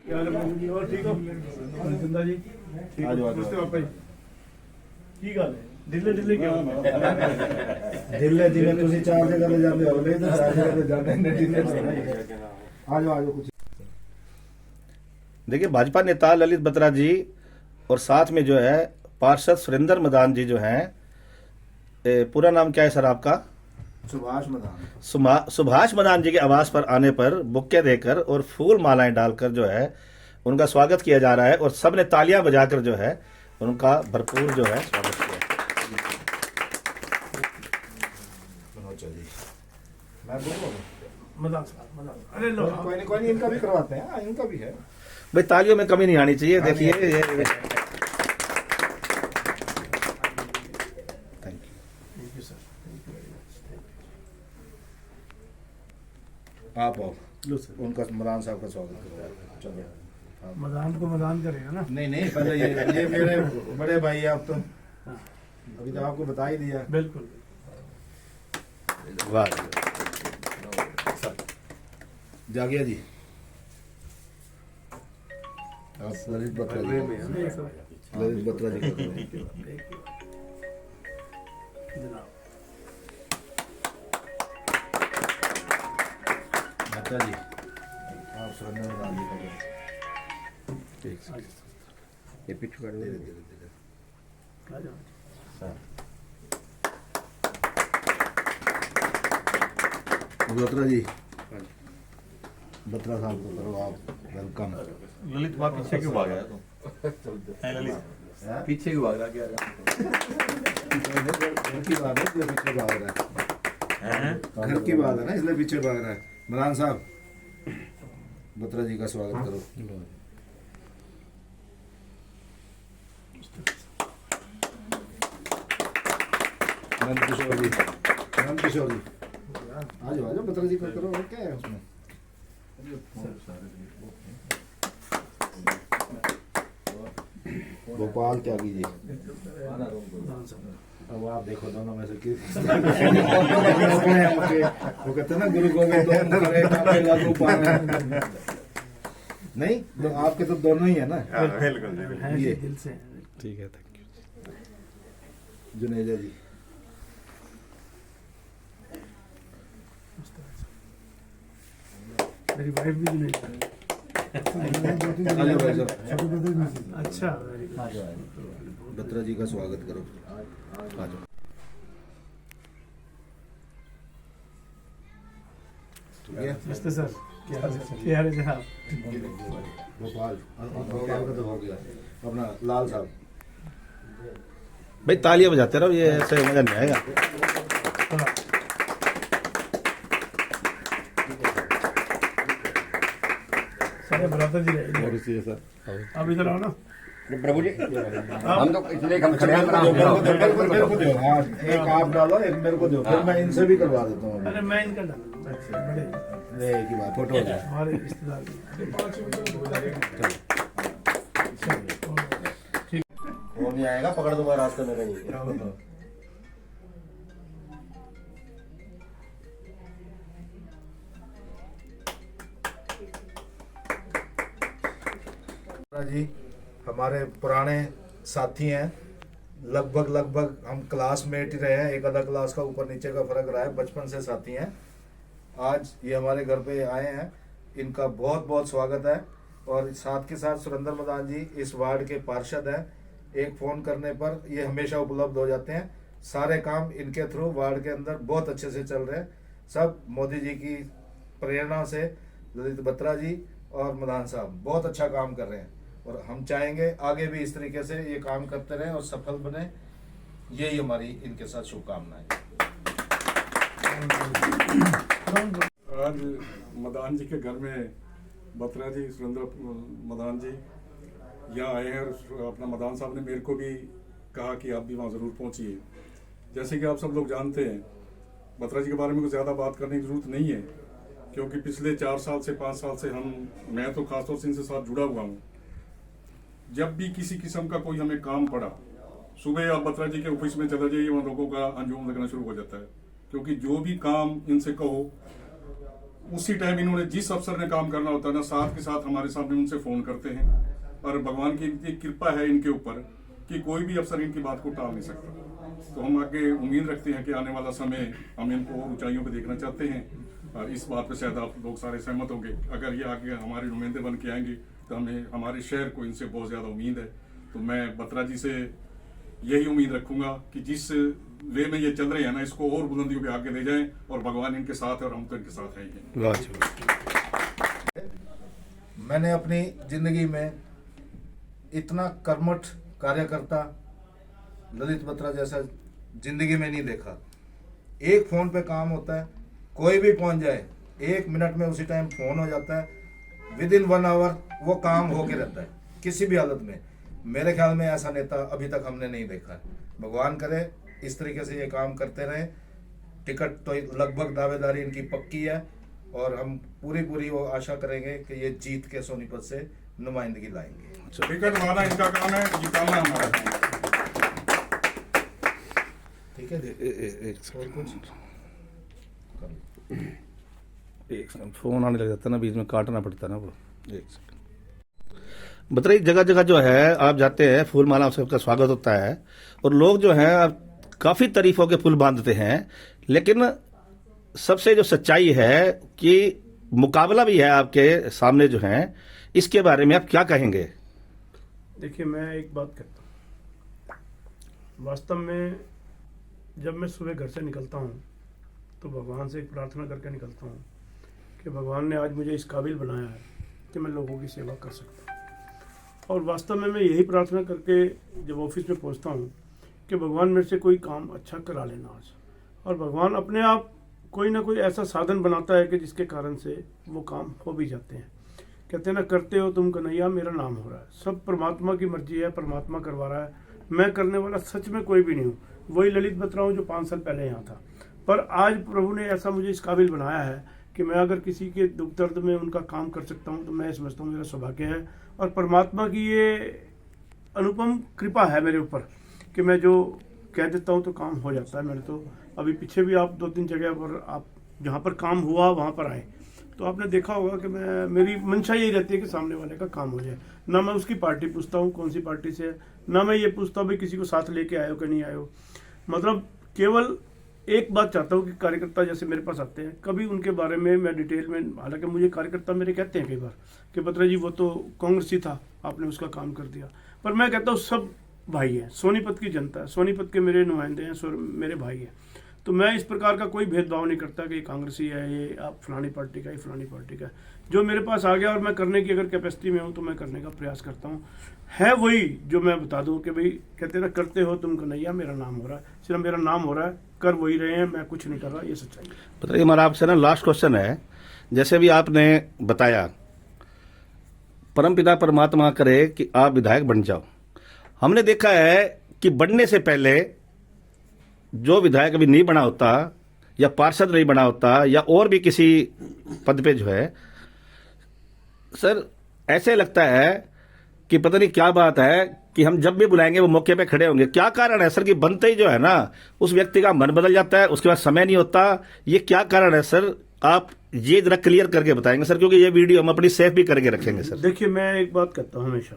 क्या हाल है बाबू जी? और ठीक हो? जिंदा जी ठीक हो? नमस्ते पापा जी। की गल है? ढिले ढिले क्यों? ढिले ढिले तुसी चार जगह ले जाते हो, नहीं तो चार जगह ले जाते हैं ढिले ढिले। आ जाओ कुछ। देखिए, भाजपा नेता ललित बत्रा जी और साथ में जो है पार्षद सुरेंद्र मदान जी जो हैं, पूरा नाम क्या है सर आपका? सुभाष मदान। सुभाष मदान जी के आवास पर आने पर बुक्के देकर और फूल मालाएं डालकर जो है उनका स्वागत किया जा रहा है और सबने तालियां बजाकर जो है उनका भरपूर जो है स्वागत किया। मैं बोलूं? मजाक। अरे लो कोई नहीं, इनका भी करवाते हैं। हाँ, इनका भी है भाई, तालियों में कमी नहीं आनी चाहिए। देखिए ये thank thank you sir, thank you very much. आप आओ, लो सर, उनका मदान साहब का स्वागत करो। चलो मदान को मदान करेगा ना? नहीं पहले ये मेरे बड़े भाई आप तो अभी तो आपको बता ही दिया। बिल्कुल। वाह। जागिया जी, आप ललित बत्रा जी, ललित बत्रा जी जनाब बत्रा जी, आप सुरेंद्र मदान जी का ये पिछू कर धीरे धीरे आ जाओ। बत्रा जी, बत्रा साहब को करो आप वेलकम। ललित वहाँ पीछे क्यों भाग रहा है तो? ललित पीछे क्यों भाग रहा क्या? घर की बात है इसलिए पीछे भाग रहा है। घर की बात है ना, इसलिए पीछे भाग रहा है। मदान साहब, बत्रा जी का स्वागत करो। नंद किशोर जी, नंद किशोर जी, आ जाओ बत्रा जी का करो। और क्या है उसमें? गोपाल त्यागी जी, अब आप देखो दोनों में से वो कहते हैं ना गुरु गोविंद दोनों करे काके लागू पावे। नहीं तो आपके तो दोनों ही है ना। हैं ये दिल से। ठीक है, थैंक यू। जुनेजा जी, मेरी वाइफ भी जुनेद है। आ जाओ भाई साहब, अच्छा, वेरी गुड। बत्रा जी का स्वागत करो। आ जाओ। ठीक है, नमस्ते सर, क्या हाल है? क्या हाल है जनाब? गोपाल गोपाल का तो हो गया। अपना लाल साहब, भाई तालियां बजाते रहो, ये ऐसे मजा नहीं आएगा। सारे बराबर जी रहेंगे। सर आप इधर आओ ना। प्रभु जी हम तो इसलिए हम खड़े हैं मेरे को दो। हाँ, एक आप डालो, एक मेरे को दो, फिर मैं इनसे भी करवा देता हूँ। अरे मैं इनका डालूंगा। बड़े एक ही बात, फोटो हो जाए। हमारे रिश्तेदार ठीक। वो नहीं आएगा, पकड़ दूंगा रास्ते में कहीं। जी हमारे पुराने साथी हैं, लगभग हम क्लासमेट ही रहे हैं। एक अलग क्लास का ऊपर नीचे का फर्क रहा है, बचपन से साथी हैं। आज ये हमारे घर पे आए हैं, इनका बहुत बहुत स्वागत है। और साथ के साथ सुरेंद्र मदान जी इस वार्ड के पार्षद हैं। एक फ़ोन करने पर ये हमेशा उपलब्ध हो जाते हैं। सारे काम इनके थ्रू वार्ड के अंदर बहुत अच्छे से चल रहे हैं। सब मोदी जी की प्रेरणा से ललित बत्रा जी और मदान साहब बहुत अच्छा काम कर रहे हैं और हम चाहेंगे आगे भी इस तरीके से ये काम करते रहें और सफल बने। यही हमारी इनके साथ शुभकामनाएं। आज मदान जी के घर में बत्रा जी, सुरेंद्र मदान जी यहाँ आए हैं और अपना मदान साहब ने मेरे को भी कहा कि आप भी वहाँ ज़रूर पहुँचिए। जैसे कि आप सब लोग जानते हैं, बत्रा जी के बारे में कुछ ज़्यादा बात करने की ज़रूरत नहीं है, क्योंकि पिछले 4 साल से 5 साल से मैं तो खासतौर से इनसे साथ जुड़ा हुआ हूँ। जब भी किसी किस्म का कोई हमें काम पड़ा, सुबह आप बत्रा जी के ऑफिस में चले जाइए, वहाँ लोगों का अंजुम लगना शुरू हो जाता है। क्योंकि जो भी काम इनसे कहो उसी टाइम इन्होंने जिस अफसर ने काम करना होता है ना, साथ के साथ हमारे सामने उनसे फोन करते हैं। और भगवान की इतनी कृपा है इनके ऊपर कि कोई भी अफसर इनकी बात को टाल नहीं सकता। तो हम आगे उम्मीद रखते हैं कि आने वाला समय हम इनको और ऊंचाइयों पे देखना चाहते हैं। और इस बात पे शायद आप लोग सारे सहमत होंगे, अगर ये आगे हमारे नुमाइंदे बन के आएंगे तो हमें हमारे शहर को इनसे बहुत ज्यादा उम्मीद है। तो मैं बत्रा जी से यही उम्मीद रखूंगा कि जिस वे में ये चल रहे हैं ना, इसको और बुलंदियों पे आगे ले जाएं और भगवान इनके साथ है और हम तो इनके साथ हैं ही। वाह जी वाह। मैंने अपनी जिंदगी में इतना कर्मठ कार्यकर्ता ललित बत्रा जैसा जिंदगी में नहीं देखा। एक फोन पे काम होता है, कोई भी पहुंच जाए 1 मिनट में उसी टाइम फोन हो जाता है, विदिन 1 आवर वो काम होके रहता है किसी भी हालत में। मेरे ख्याल में ऐसा नेता अभी तक हमने नहीं देखा है। भगवान करे इस तरीके से ये काम करते रहे। टिकट तो लगभग दावेदारी इनकी पक्की है और हम पूरी वो आशा करेंगे कि ये जीत के सोनीपत से नुमाइंदगी लाएंगे। टिकट वाला इनका काम है, जिताना हमारा काम है। ठीक है, एक और कुछ सेकंड, फोन आने लग जाता है ना, बीच में काटना पड़ता है ना वो। एक सेकंड। बतराई जगह जगह जो है आप जाते हैं, फूल माला से आपका स्वागत होता है और लोग जो हैं काफी तारीफों के फूल बांधते हैं, लेकिन सबसे जो सच्चाई है कि मुकाबला भी है आपके सामने जो है, इसके बारे में आप क्या कहेंगे? देखिए, मैं एक बात कहता हूँ, वास्तव में जब मैं सुबह घर से निकलता हूँ तो भगवान से एक प्रार्थना करके निकलता हूँ कि भगवान ने आज मुझे इस काबिल बनाया है कि मैं लोगों की सेवा कर सकता हूँ। और वास्तव में मैं यही प्रार्थना करके जब ऑफिस में पहुँचता हूँ कि भगवान मेरे से कोई काम अच्छा करा लेना आज। और भगवान अपने आप कोई ना कोई ऐसा साधन बनाता है कि जिसके कारण से वो काम हो भी जाते हैं। कहते हैं ना, करते हो तुम कन्हैया मेरा नाम हो रहा है। सब परमात्मा की मर्जी है, परमात्मा करवा रहा है। मैं करने वाला सच में कोई भी नहीं हूँ, वही ललित बत्रा हूँ जो 5 साल पहले यहाँ था। पर आज प्रभु ने ऐसा मुझे इस काबिल बनाया है कि मैं अगर किसी के दुख दर्द में उनका काम कर सकता हूँ तो मैं समझता हूँ मेरा सौभाग्य है। और परमात्मा की ये अनुपम कृपा है मेरे ऊपर कि मैं जो कह देता हूँ तो काम हो जाता है। मैंने तो अभी पीछे भी आप 2-3 जगह पर आप जहाँ पर काम हुआ वहाँ पर आए तो आपने देखा होगा कि मेरी मंशा यही रहती है कि सामने वाले का काम हो जाए। ना मैं उसकी पार्टी पूछता हूँ कौन सी पार्टी से है, ना मैं ये पूछता हूँ भाई किसी को साथ लेके आए हो कि नहीं आए हो। मतलब केवल एक बात चाहता हूँ कि कार्यकर्ता जैसे मेरे पास आते हैं, कभी उनके बारे में मैं डिटेल में, हालांकि मुझे कार्यकर्ता मेरे कहते हैं कई बार कि बत्रा जी वो तो कांग्रेसी था, आपने उसका काम कर दिया। पर मैं कहता हूँ सब भाई हैं, सोनीपत की जनता है, सोनीपत के मेरे नुमाइंदे हैं, मेरे भाई हैं। तो मैं इस प्रकार का कोई भेदभाव नहीं करता कि ये कांग्रेसी है, ये आप फलानी पार्टी का, ये फलानी पार्टी का। जो मेरे पास आ गया और मैं करने की अगर कैपेसिटी में हूँ तो मैं करने का प्रयास करता हूँ। है वही जो मैं बता दूं कि भाई कहते ना, करते हो तुम कन्हैया मेरा नाम हो रहा है। सिर्फ मेरा नाम हो रहा है, कर वही रहे हैं, मैं कुछ नहीं कर रहा, ये सच्चाई है। बताइए, हमारा आपसे ना लास्ट क्वेश्चन है, जैसे भी आपने बताया परमपिता परमात्मा करे कि आप विधायक बन जाओ। हमने देखा है कि बनने से पहले जो विधायक अभी नहीं बना होता या पार्षद नहीं बना होता या और भी किसी पद पे जो है, सर ऐसे लगता है कि पता नहीं क्या बात है कि हम जब भी बुलाएंगे वो मौके पे खड़े होंगे। क्या कारण है सर कि बनते ही जो है ना उस व्यक्ति का मन बदल जाता है, उसके बाद समय नहीं होता? ये क्या कारण है सर? आप ये जरा क्लियर करके बताएंगे सर, क्योंकि ये वीडियो हम अपनी सेव भी करके रखेंगे सर। देखिए, मैं एक बात कहता हूँ हमेशा,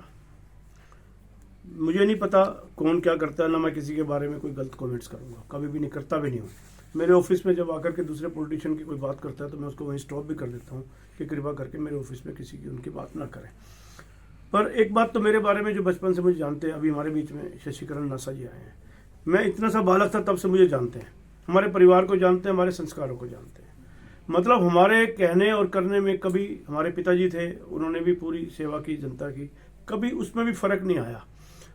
मुझे नहीं पता कौन क्या करता है, ना मैं किसी के बारे में कोई गलत कमेंट्स करूंगा, कभी भी नहीं करता भी नहीं हूँ। मेरे ऑफिस में जब आकर के दूसरे पॉलिटिशियन की कोई बात करता है तो मैं उसको वहीं स्टॉप भी कर देता हूँ कि कृपा करके मेरे ऑफिस में किसी की उनकी बात ना करें। पर एक बात तो मेरे बारे में जो बचपन से मुझे जानते हैं, अभी हमारे बीच में शशिकरण नासा जी आए हैं, मैं इतना सा बालक था तब से मुझे जानते हैं, हमारे परिवार को जानते हैं, हमारे संस्कारों को जानते हैं। मतलब हमारे कहने और करने में कभी, हमारे पिताजी थे उन्होंने भी पूरी सेवा की जनता की, कभी उसमें भी फर्क नहीं आया।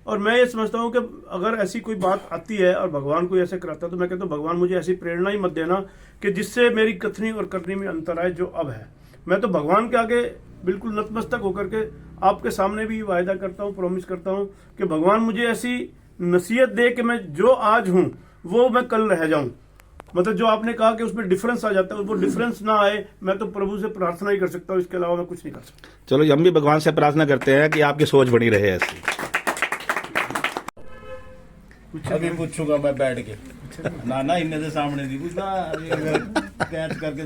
और मैं ये समझता हूँ कि अगर ऐसी कोई बात आती है और भगवान को ऐसे कराता है तो मैं कहता हूँ भगवान मुझे ऐसी प्रेरणा ही मत देना कि जिससे मेरी कथनी और करनी में अंतर आए जो अब है। मैं तो भगवान के आगे बिल्कुल नतमस्तक होकर के आपके सामने भी वायदा करता हूँ, प्रॉमिस करता हूँ कि भगवान मुझे ऐसी नसीहत दे कि मैं जो आज हूँ वो मैं कल रह जाऊँ। मतलब जो आपने कहा कि उसमें डिफरेंस आ जाता है, वो डिफरेंस ना आए, मैं तो प्रभु से प्रार्थना ही कर सकता हूँ, इसके अलावा मैं कुछ नहीं कर सकता। चलो, हम भी भगवान से प्रार्थना करते हैं कि आपकी सोच बनी रहे ऐसी। अभी पूछूंगा मैं बैठ के, ना इन्हें से सामने नहीं पूछना, कैच करके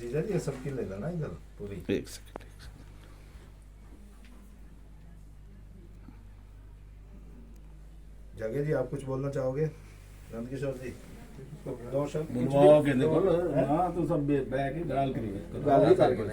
जीजा जी ये सबकी ले लेना इधर पूरी। एक सेकंड। जगह जी आप कुछ बोलना चाहोगे? नंदकिशोर जी दो शब्द बुलवाओ के देखो ना तो सब बैग डाल के